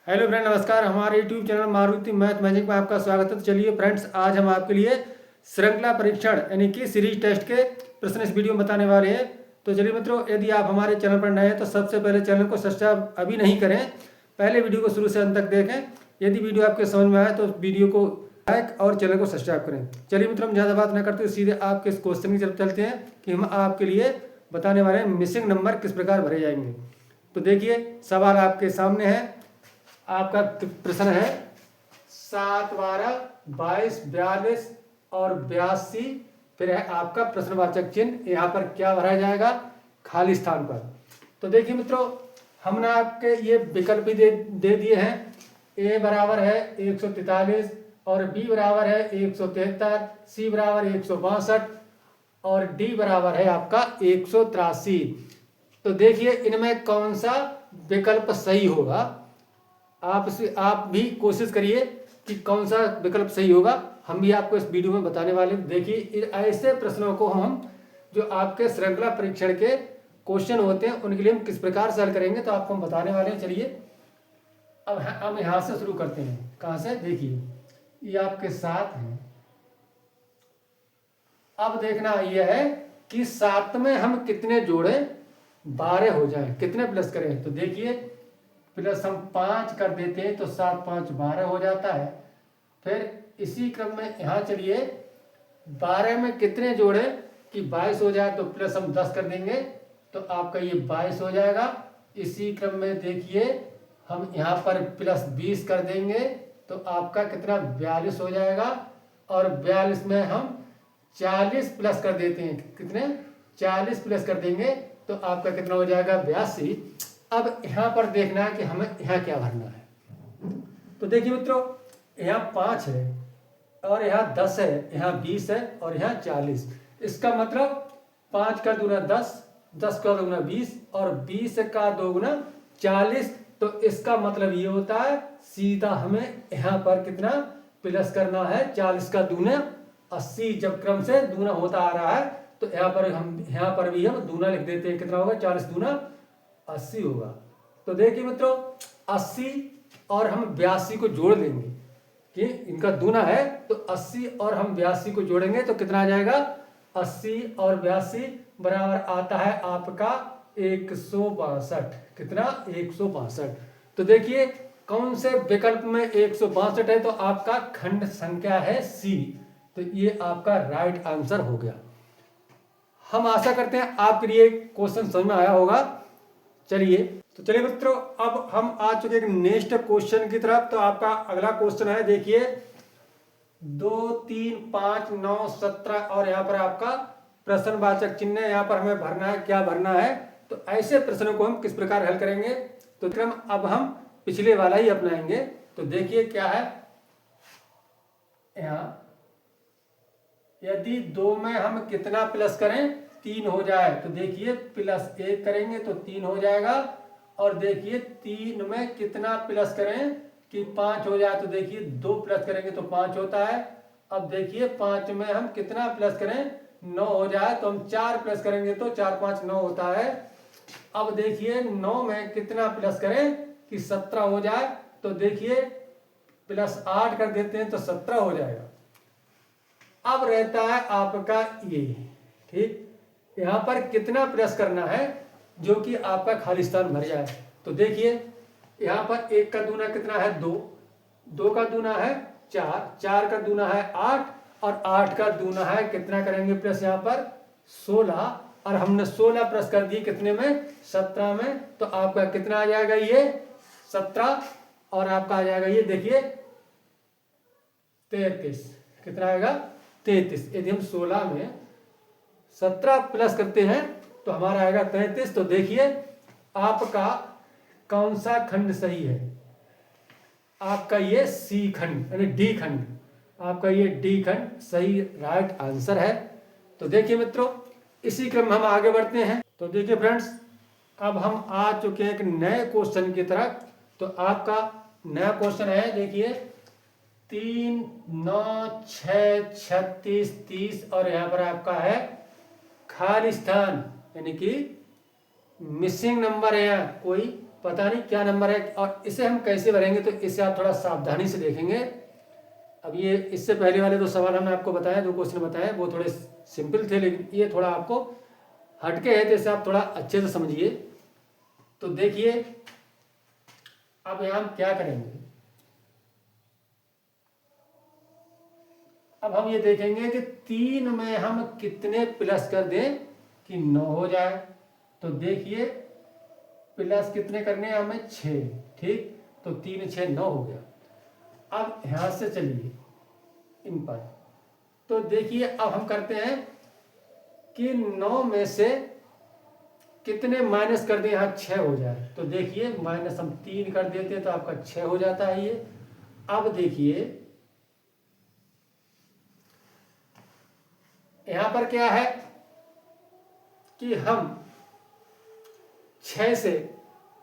Hello friend, नमस्कार। हमारे YouTube channel Maruti math magic में आपका स्वागत है। तो चलिए फ्रेंड्स, आज हम आपके लिए श्रृंखला परीक्षण यानी कि सीरीज टेस्ट के प्रश्न इस वीडियो में बताने वाले हैं। तो चलिए मित्रों, यदि आप हमारे चैनल पर नए हैं तो सबसे पहले चैनल को सब्सक्राइब अभी नहीं करें, पहले वीडियो को शुरू से अंत तक देखें। यदि वीडियो आपके समझ में आए तो वीडियो को लाइक और चैनल को सब्सक्राइब करें। चलिए मित्रों, हम ज़्यादा बात न करते सीधे आपके इस क्वेश्चन की तरफ चलते हैं कि हम आपके लिए बताने वाले हैं मिसिंग नंबर किस प्रकार भरे जाएंगे। तो देखिए, सवाल आपके सामने है। आपका प्रश्न है 7, 12, 22, 42 और 82। फिर है आपका प्रश्नवाचक चिन्ह। यहाँ पर क्या भरा जाएगा? खाली स्थान पर। तो देखिए मित्रों, हमने आपके ये विकल्प भी दे दिए हैं। ए बराबर है 143 और बी बराबर है 173, सी बराबर 162 और डी बराबर है आपका 183। तो देखिए, इनमें कौन सा विकल्प सही होगा। आप भी कोशिश करिए कि कौन सा विकल्प सही होगा। हम भी आपको इस वीडियो में बताने वाले। देखिए, ऐसे प्रश्नों को हम जो आपके श्रृंखला परीक्षण के क्वेश्चन होते हैं उनके लिए हम किस प्रकार से हल करेंगे तो आपको हम बताने वाले हैं। चलिए अब हम यहाँ से शुरू करते हैं। कहाँ से? देखिए, ये आपके 7 हैं। अब देखना यह है कि 7 में हम कितने जोड़े 12 हो जाए, कितने प्लस करें। तो देखिए, प्लस हम 5 कर देते हैं तो 7, 5, 12 हो जाता है। फिर इसी क्रम में यहाँ चलिए, 12 में कितने जोड़े कि 22 हो जाए तो प्लस हम 10 कर देंगे तो आपका ये 22 हो जाएगा। इसी क्रम में देखिए, हम यहाँ पर प्लस 20 कर देंगे तो आपका कितना 42 हो जाएगा। और 42 में हम 40 प्लस कर देते हैं, कितने 40 प्लस कर देंगे तो आपका कितना हो जाएगा 82। अब यहाँ पर देखना है कि हमें यहाँ क्या भरना है। तो देखिए मित्रों, यहाँ 5 है और यहाँ 10 है, यहाँ 20 है और यहाँ 40। इसका मतलब 5 का दूना 10, 10 का दूना 20 और 20 का दोगुना 40। तो इसका मतलब ये होता है सीधा हमें यहाँ पर कितना प्लस करना है, 40 का दूना 80। जब क्रम से दूना होता आ रहा है तो यहाँ पर भी हम दूना लिख देते हैं। कितना होगा? 40 दूना 80 होगा। तो देखिए मित्रों, 80 और हम 82 को जोड़ देंगे कि इनका दूना है तो 80 और हम 82 को जोड़ेंगे तो कितना आ जाएगा? 80 और 82 बराबर आता है आपका 162। कितना? 162। तो देखिए, कौन से विकल्प में 162 है तो आपका खंड संख्या है सी। तो ये आपका राइट आंसर हो गया। हम आशा करते हैं आपके लिए क्वेश्चन समझ में आया होगा। चलिए मित्रों, अब हम आ चुके हैं नेक्स्ट क्वेश्चन की तरफ। तो आपका अगला क्वेश्चन है, देखिए 2, 3, 5, 9, 17 और यहाँ पर आपका प्रश्नवाचक चिन्ह है। यहाँ पर हमें भरना है, क्या भरना है। तो ऐसे प्रश्नों को हम किस प्रकार हल करेंगे तो क्रम अब हम पिछले वाला ही अपनाएंगे। तो देखिए क्या है, यहाँ यदि 2 में हम कितना प्लस करें 3 हो जाए तो देखिए प्लस 1 करेंगे तो 3 हो जाएगा। और देखिए 3 में कितना प्लस करें कि 5 हो जाए तो देखिए 2 प्लस करेंगे तो 5 होता है। अब देखिए 5 में हम कितना प्लस करें 9 हो जाए तो हम 4 प्लस करेंगे तो 4, 5, 9 होता है। अब देखिए 9 में कितना प्लस करें कि 17 हो जाए तो देखिए प्लस 8 कर देते हैं तो 17 हो जाएगा। अब रहता है आपका ये, ठीक, यहाँ पर कितना प्लस करना है जो कि आपका खाली स्थान भर जाए। तो देखिए यहाँ पर 1 का दूना कितना है 2, 2 का दूना है 4, 4 का दूना है 8 और 8 का दूना है कितना करेंगे प्लस यहाँ पर 16। और हमने 16 प्लस कर दिए कितने में 17 में। तो आपका कितना आ जाएगा ये 17 और आपका आ जाएगा ये देखिए 33। कितना आएगा 33। यदि हम 16 में 17 प्लस करते हैं तो हमारा आएगा 33। तो देखिए आपका कौन सा खंड सही है? आपका ये सी खंड यानी डी खंड, आपका ये डी खंड सही राइट आंसर है। तो देखिए मित्रों, इसी क्रम में हम आगे बढ़ते हैं। तो देखिए फ्रेंड्स, अब हम आ चुके हैं एक नए क्वेश्चन की तरफ। तो आपका नया क्वेश्चन है, देखिए 3, 9, 6, 36, 30 और यहाँ पर आपका है खाली स्थान यानी कि मिसिंग नंबर है, यहाँ कोई पता नहीं क्या नंबर है और इसे हम कैसे भरेंगे, तो इसे आप थोड़ा सावधानी से देखेंगे। अब ये इससे पहले वाले दो सवाल हमने आपको बताया, दो क्वेश्चन बताए, वो थोड़े सिंपल थे, लेकिन ये थोड़ा आपको हटके है, तो इसे आप थोड़ा अच्छे से समझिए। तो देखिए अब यहाँ हम क्या करेंगे, अब हम ये देखेंगे कि 3 में हम कितने प्लस कर दें कि 9 हो जाए। तो देखिए प्लस कितने करने हैं हमें, 6, ठीक। तो 3 6 9 हो गया। अब यहां से चलिए इन पर, तो देखिए अब हम करते हैं कि 9 में से कितने माइनस कर दें, यहाँ 6 हो जाए। तो देखिए माइनस हम 3 कर देते हैं तो आपका 6 हो जाता है ये। अब देखिए यहां पर क्या है कि हम 6 से,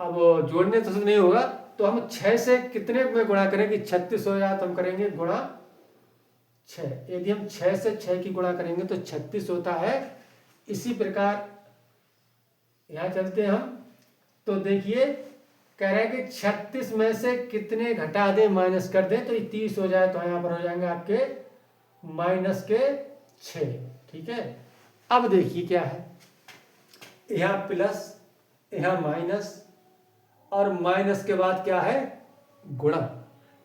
अब जोड़ने तो नहीं होगा, तो हम 6 से कितने में गुणा करें कि 36 हो जाए, तो हम करेंगे गुणा 6। यदि हम 6 से 6 की गुणा करेंगे तो 36 होता है। इसी प्रकार यहां चलते हैं हम, तो देखिए कह रहे हैं कि 36 में से कितने घटा दें, माइनस कर दें, तो ये 30 हो जाए। तो यहां पर हो जाएंगे आपके माइनस के 6, ठीक है। अब देखिए क्या है, यहाँ प्लस, यहाँ माइनस, और माइनस के बाद क्या है, गुणा,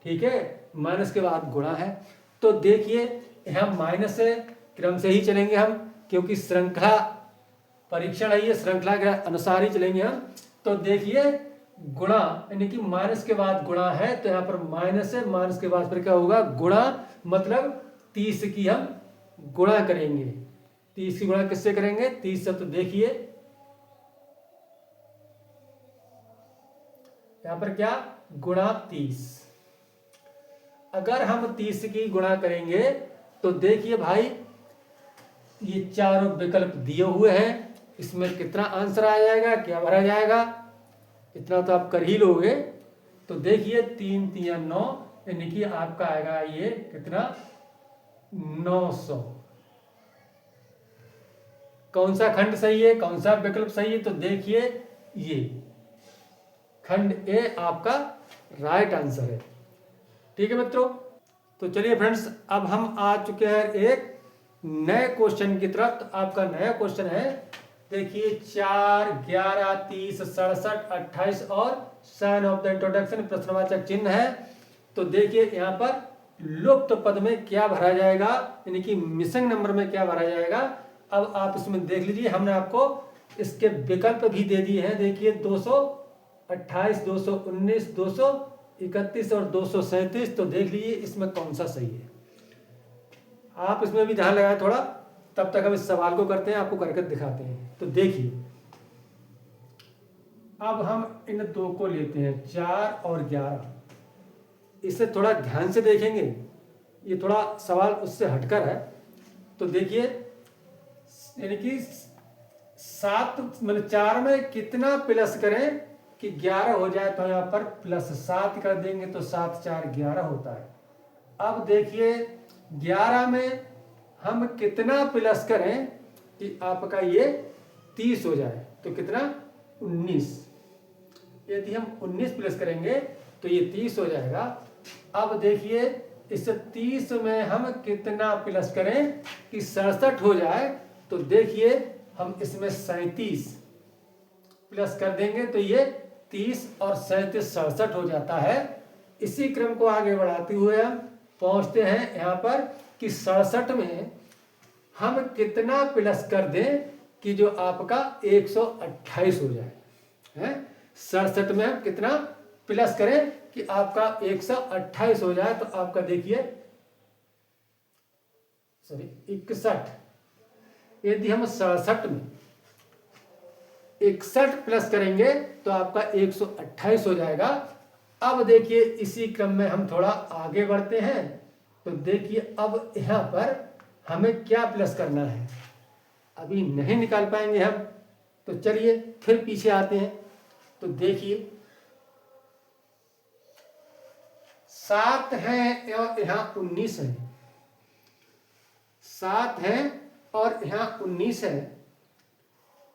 ठीक है। माइनस के बाद गुणा है। तो देखिए यहाँ माइनस है, क्रम से ही चलेंगे हम, क्योंकि श्रृंखला परीक्षण है, ये श्रृंखला के अनुसार ही चलेंगे हम। तो देखिए गुणा, यानी कि माइनस के बाद गुणा है, तो यहाँ पर माइनस है, माइनस के बाद फिर क्या होगा, गुणा, मतलब 30 की हम गुणा करेंगे। 30 की गुणा किससे करेंगे, 30 से। तो देखिए यहां पर क्या, गुणा 30। अगर हम 30 की गुणा करेंगे तो देखिए भाई ये चारों विकल्प दिए हुए हैं, इसमें कितना आंसर आ जाएगा, क्या भरा जाएगा, इतना तो आप कर ही लोगे। तो देखिए 3 3 9, यानी कि आपका आएगा ये कितना, 900। कौन सा खंड सही है, कौन सा विकल्प सही है, तो देखिए ये खंड ए आपका राइट आंसर है, ठीक है मित्रों। तो चलिए फ्रेंड्स, अब हम आ चुके हैं एक नए क्वेश्चन की तरफ। तो आपका नया क्वेश्चन है, देखिए 4 11 30 67 28 और साइन ऑफ द इंट्रोडक्शन प्रश्नवाचक चिन्ह है। तो देखिए यहाँ पर लुप्त पद में क्या भरा जाएगा, यानी कि मिसिंग नंबर में क्या भरा जाएगा। अब आप इसमें देख लीजिए, हमने आपको इसके विकल्प भी दे दिए हैं। देखिए 228 219 231 और 237। तो देख लीजिए इसमें कौन सा सही है, आप इसमें भी ध्यान लगाएं थोड़ा। तब तक हम इस सवाल को करते हैं, आपको करके दिखाते हैं। तो देखिए अब हम इन दो को लेते हैं, 4 और 11। इसे थोड़ा ध्यान से देखेंगे, ये थोड़ा सवाल उससे हटकर है। तो देखिए यानी कि 7 मतलब 4 में कितना प्लस करें कि 11 हो जाए। तो यहाँ पर +7 कर देंगे तो 7 4 11 होता है। अब देखिए 11 में हम कितना प्लस करें कि आपका ये 30 हो जाए, तो कितना, 19। यदि हम 19 प्लस करेंगे तो ये 30 हो जाएगा। अब देखिए इस 30 में हम कितना प्लस करें कि 67 हो जाए। तो देखिए हम इसमें 37 प्लस कर देंगे तो ये 30 और 37 67 हो जाता है। इसी क्रम को आगे बढ़ाते हुए हम पहुंचते हैं यहाँ पर कि 67 में हम कितना प्लस कर दें कि जो आपका 128 हो जाए। हैं 67 में हम कितना प्लस करें कि आपका 128 हो जाए। तो आपका देखिए 61। यदि हम 67 में 61 प्लस करेंगे तो आपका 128 हो जाएगा। अब देखिए इसी क्रम में हम थोड़ा आगे बढ़ते हैं। तो देखिए अब यहाँ पर हमें क्या प्लस करना है, अभी नहीं निकाल पाएंगे हम। तो चलिए फिर पीछे आते हैं। तो देखिए 7 है और यहाँ 19 है, 7 है और यहाँ 19 है।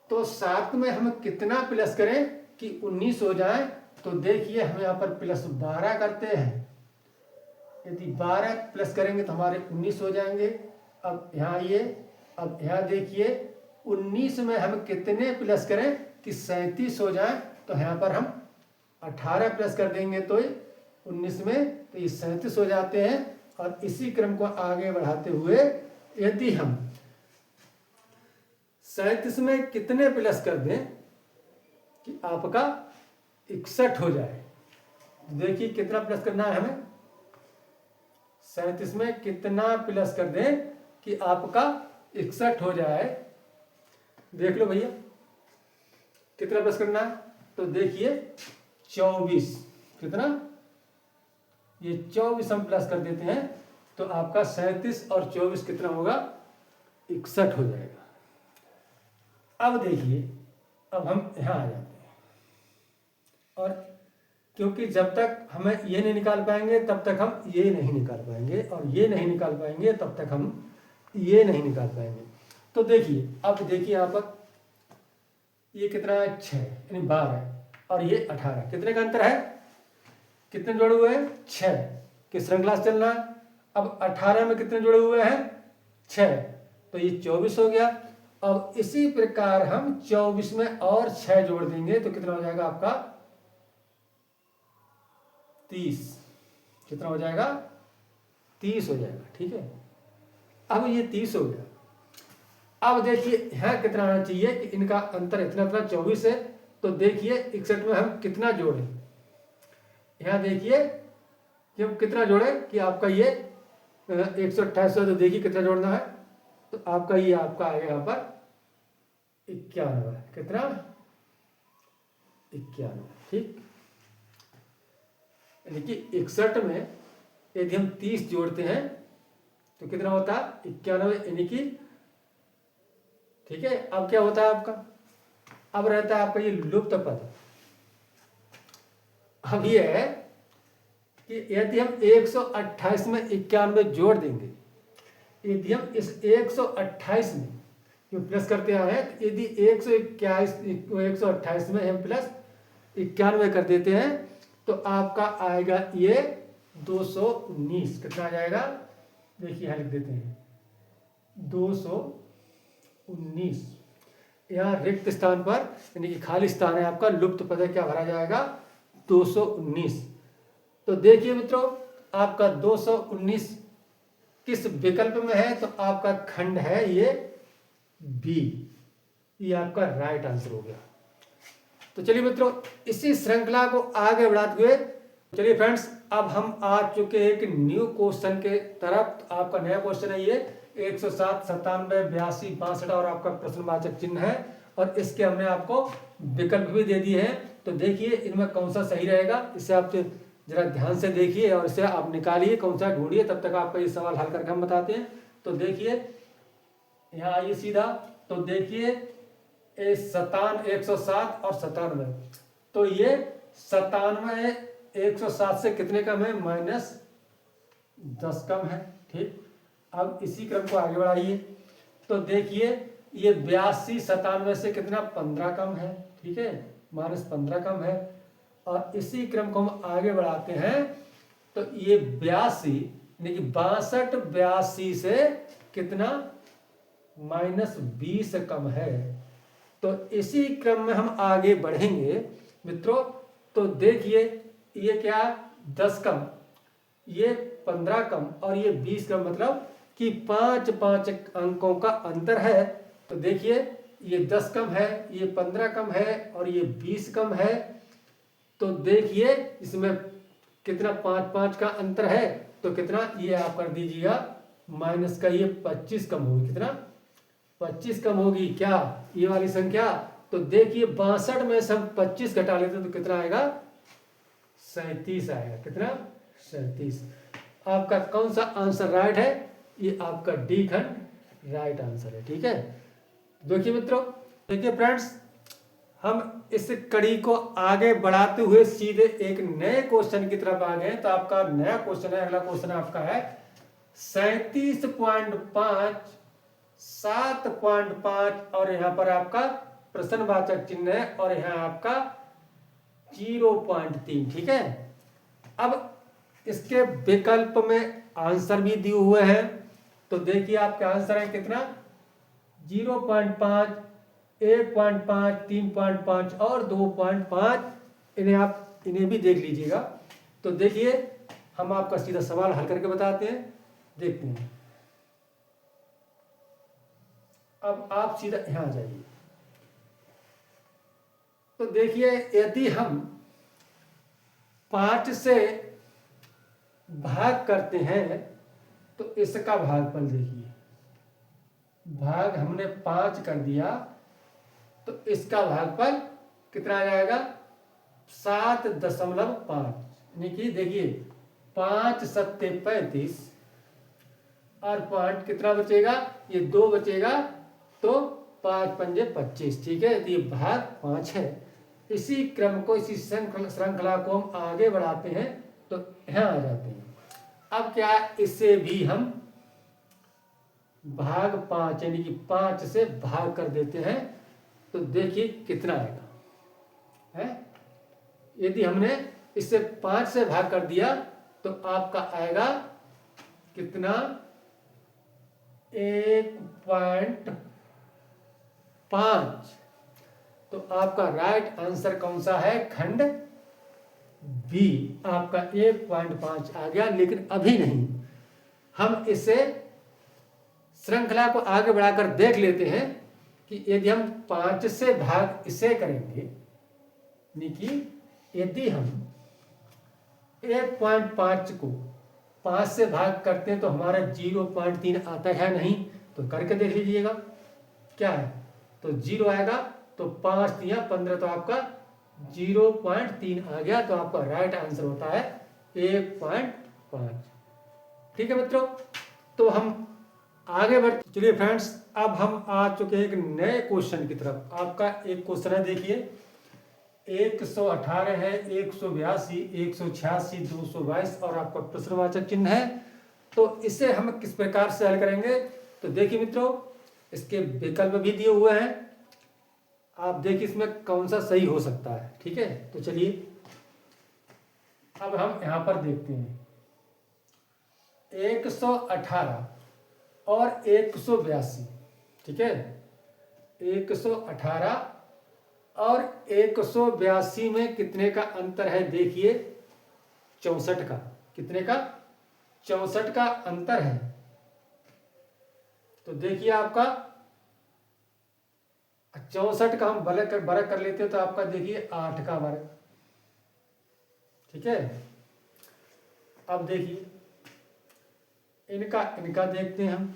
तो 7 में हम कितना प्लस करें कि 19 हो जाए तो देखिए हम यहाँ पर +12 करते हैं। यदि 12 प्लस करेंगे तो हमारे 19 हो जाएंगे। अब यहाँ आइए, अब यहाँ देखिए 19 में हम कितने प्लस करें कि 37 हो जाए, तो यहाँ पर हम 18 प्लस कर देंगे तो 19 में तो ये 37 हो जाते हैं। और इसी क्रम को आगे बढ़ाते हुए यदि हम 37 में कितने प्लस कर दें कि आपका 61 हो जाए, देखिए कितना प्लस करना है हमें। 37 में कितना प्लस कर दें कि आपका 61 हो जाए, देख लो भैया कितना प्लस करना है। तो देखिए 24, कितना, ये 24 हम प्लस कर देते हैं तो आपका 37 और 24 कितना होगा, 61 हो जाएगा। अब देखिए, अब हम यहाँ आ जाते हैं, और क्योंकि जब तक हमें ये नहीं निकाल पाएंगे तब तक हम ये नहीं निकाल पाएंगे, और ये नहीं निकाल पाएंगे तब तक हम ये नहीं निकाल पाएंगे। तो देखिए, अब देखिए यहाँ पर ये कितना है, 6 यानी 12, और ये 18, कितने का अंतर है, कितने जोड़े हुए हैं, 6, किस श्रृंखला से चलना है। अब 18 में कितने जुड़े हुए हैं, 6, तो ये 24 हो गया। अब इसी प्रकार हम 24 में और 6 जोड़ देंगे तो कितना हो जाएगा आपका 30, कितना हो जाएगा, 30 हो जाएगा। ठीक है, अब ये 30 हो गया। अब देखिए यहाँ कितना आना चाहिए कि इनका अंतर इतना 24 है, तो देखिए 61 में हम कितना जोड़ें, यहाँ देखिए कि हम कितना जोड़े कि आपका ये 128 है, तो देखिए कितना जोड़ना है, तो आपका ये आपका आएगा यहाँ पर 91, कितना, 91। ठीक, यानी कि 61 में यदि हम 30 जोड़ते हैं तो कितना होता है, 91, यानी कि ठीक है। अब क्या होता है आपका, अब रहता है आपका ये लुप्त पद। अब ये है कि यदि हम 128 में 91 जोड़ देंगे, यदि हम इस 128 में जो प्लस करते आए हैं, तो यदि 128 में हम प्लस 91 कर देते हैं तो आपका आएगा ये 219, कितना आ जाएगा, देखिए यहाँ लिख देते हैं 219। यहाँ रिक्त स्थान पर यानी कि खाली स्थान है आपका, लुप्त पद है, क्या भरा जाएगा, 219। तो देखिए मित्रों, आपका 219 किस विकल्प में है, तो आपका खंड है ये बी, ये आपका राइट आंसर हो गया। तो चलिए मित्रों, इसी श्रृंखला को आगे बढ़ाते हुए चलिए फ्रेंड्स, अब हम आ चुके हैं एक न्यू क्वेश्चन के तरफ। आपका नया क्वेश्चन है ये 107, 97, 82, 62 और आपका प्रश्नवाचक चिन्ह है, और इसके हमने आपको विकल्प भी दे दिए हैं। तो देखिए इनमें कौन सा सही रहेगा, इसे आप जरा ध्यान से देखिए और इसे आप निकालिए, कौन सा ढूंढिए, तब तक आपका ये सवाल हल करके हम बताते हैं। तो देखिए यहाँ आइए सीधा, तो देखिए 107 और 97, तो ये 97 107 से कितने कम है, -10 कम है। ठीक, अब इसी क्रम को आगे बढ़ाइए, तो देखिए ये 82 97 से कितना 15 कम है। ठीक है, -15 कम है। और इसी क्रम को हम आगे बढ़ाते हैं, तो ये 82 यानी कि 62 82 से कितना -20 कम है। तो इसी क्रम में हम आगे बढ़ेंगे मित्रों, तो देखिए ये क्या 10 कम, ये 15 कम और ये 20 कम, मतलब कि 5 अंकों का अंतर है। तो देखिए ये 10 कम है, ये 15 कम है और ये 20 कम है। तो देखिए इसमें कितना 5 का अंतर है, तो कितना ये आप कर दीजिएगा माइनस का, ये 25 कम होगी, कितना 25 कम होगी क्या ये वाली संख्या। तो देखिए 62 में से हम 25 घटा लेते तो कितना आएगा, 37 आएगा, कितना 37। आपका कौन सा आंसर राइट है, ये आपका डी खंड राइट आंसर है। ठीक है, देखिए मित्रों, देखिए फ्रेंड्स, हम इस कड़ी को आगे बढ़ाते हुए सीधे एक नए क्वेश्चन की तरफ आ गए। तो आपका नया क्वेश्चन है, अगला क्वेश्चन आपका है 37.5 7.5 और यहाँ पर आपका प्रश्नवाचक चिन्ह है और यहाँ आपका 0.3। ठीक है, अब इसके विकल्प में आंसर भी दिए हुए हैं, तो देखिए आपका आंसर है कितना, 0.5, 1.5, 3.5 और 2.5। इन्हें भी देख लीजिएगा। तो देखिए हम आपका सीधा सवाल हल करके बताते हैं, देखते हैं। अब आप सीधा यहां आ जाइए। तो देखिए यदि हम 5 से भाग करते हैं तो इसका भागफल देखिए, भाग हमने 5 कर दिया तो इसका भागफल कितना आ जाएगा, 7.5। यानी कि देखिए 5 सत्ते 35 और पॉइंट कितना बचेगा, ये 2 बचेगा, तो 5 पंजे 25। ठीक है, तो ये भाग 5 है। इसी क्रम को, इसी श्रृंखला को हम आगे बढ़ाते हैं तो यहाँ आ जाते हैं। अब क्या, इसे भी हम भाग 5 यानी कि 5 से भाग कर देते हैं, तो देखिए कितना आएगा है। यदि हमने इससे 5 से भाग कर दिया तो आपका आएगा कितना, 1.5। तो आपका राइट आंसर कौन सा है, खंड बी, आपका 1.5 आ गया। लेकिन अभी नहीं, हम इसे श्रृंखला को आगे बढ़ाकर देख लेते हैं कि यदि हम 5 से भाग इसे करेंगे, यानी कि यदि हम 1.5 को 5 से भाग करते हैं तो हमारा 0.3 आता है नहीं, तो करके देख लीजिएगा क्या है। तो 0 आएगा, तो 5 3 15, तो आपका 0.3 आ गया। तो आपका राइट आंसर होता है 1.5। ठीक है मित्रों, तो हम आगे बढ़, चलिए फ्रेंड्स, अब हम आ चुके हैं एक नए क्वेश्चन की तरफ। आपका एक क्वेश्चन है, देखिए 118 है, 182, 186, 222 और आपका प्रश्नवाचक चिन्ह है। तो इसे हम किस प्रकार से हल करेंगे, तो देखिए मित्रों, इसके विकल्प भी दिए हुए हैं, आप देखिए इसमें कौन सा सही हो सकता है। ठीक है, तो चलिए अब हम यहां पर देखते हैं। 118 और 182, ठीक है, 118 और 182 में कितने का अंतर है, देखिए 64 का। कितने का, 64 का अंतर है। तो देखिए आपका 64 का हम वर्ग कर लेते हैं, तो आपका देखिए 8 का वर्ग। ठीक है, अब देखिए इनका देखते हैं हम।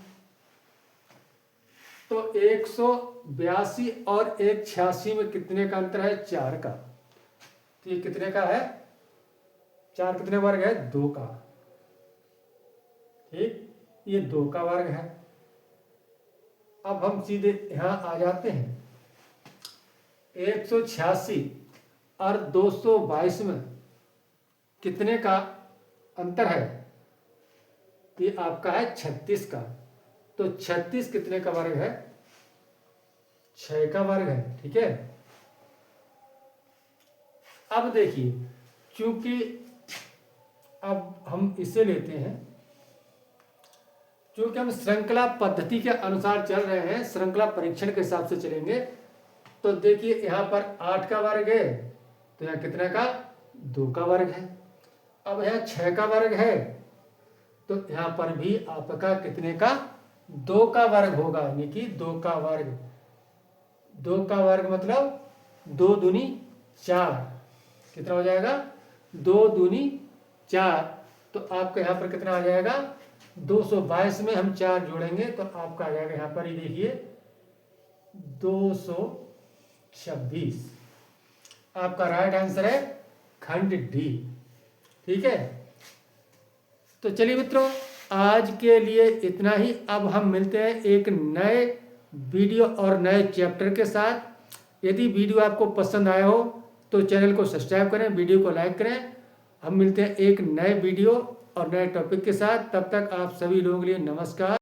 तो 182 और 186 में कितने का अंतर है, 4 का। तो ये कितने का है, 4 कितने वर्ग है, 2 का। ठीक, ये 2 का वर्ग है। अब हम सीधे यहां आ जाते हैं। 186 और 222 में कितने का अंतर है, ये आपका है 36 का। तो 36 कितने का वर्ग है, 6 का वर्ग है। ठीक है, अब देखिए, क्योंकि अब हम इसे लेते हैं, क्योंकि हम श्रृंखला पद्धति के अनुसार चल रहे हैं, श्रृंखला परीक्षण के हिसाब से चलेंगे। तो देखिए यहां पर 8 का वर्ग है, तो यहां कितने का, 2 का वर्ग है। अब यहां 6 का वर्ग है, तो यहां पर भी आपका कितने का, 2 का वर्ग होगा। यानी कि 2 का वर्ग, 2 का वर्ग मतलब 2 दूनी 4, कितना हो जाएगा, 2 दूनी 4। तो आपका यहाँ पर कितना आ जाएगा, 222 में हम 4 जोड़ेंगे तो आपका आ जाएगा यहाँ पर, ही देखिए 226। आपका राइट आंसर है खंड डी। ठीक है, तो चलिए मित्रों, आज के लिए इतना ही। अब हम मिलते हैं एक नए वीडियो और नए चैप्टर के साथ। यदि वीडियो आपको पसंद आया हो तो चैनल को सब्सक्राइब करें, वीडियो को लाइक करें। हम मिलते हैं एक नए वीडियो और नए टॉपिक के साथ। तब तक आप सभी लोगों के लिए नमस्कार।